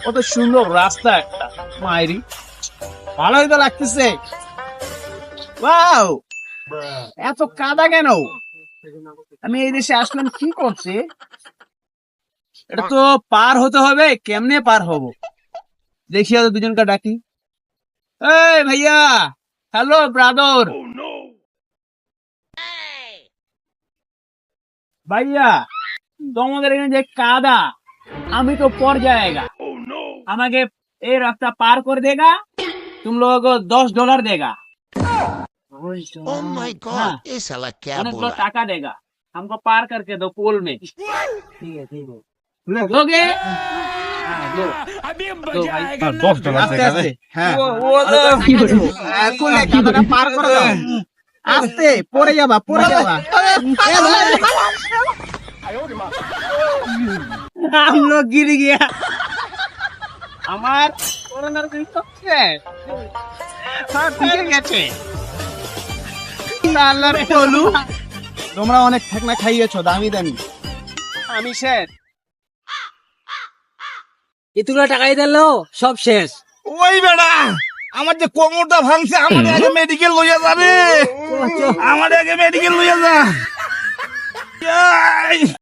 কত সুন্দর রাস্তা একটা মায়েরি, ভালোই তো লাগতেছে। ওয়াও, এত কাদা কেন? আমি এই দেশে আসলাম কি করতে? এটা তো পার হতে হবে, কেমনে পার হব? দেখি আর দুজনকে ডাকি। এই ভাইয়া, হ্যালো ব্রাদার। ভাইয়া, তোমাদের এখানে যে কাদা, আমি तो पड़ जाएगा। আমাকে এই রাস্তা পার করে দেगा, तुम लोगों को $10 देगा। Oh my God! हाँ, ये साला क्या অনেকগুলো बोला? টাকা देगा, हमको पार करके दो पुल में। दोगे? हाँ, दो। दो भाई। $10 আস্তে দেখা আস্তে। যায়। হ্যাঁ। কোলে কাদাটা পার করে দাও। আস্তে, পড়ে যাবা, পড়ে যাবা। हम लोग गिर गया। আমার করোনার বিল তো শেষ। সব ঠিক গেছে। আল্লাহর বলু, তোমরা অনেক ঠেকনা খাইয়েছো দামি দামি, আমি শেষ। এতগুলো টাকাই দিল, সব শেষ। ওই বেড়া, আমার যে কোমরটা ভাঙছে, আমার আগে মেডিকেল লইয়া যাবে। আমার আগে মেডিকেল লইয়া যা।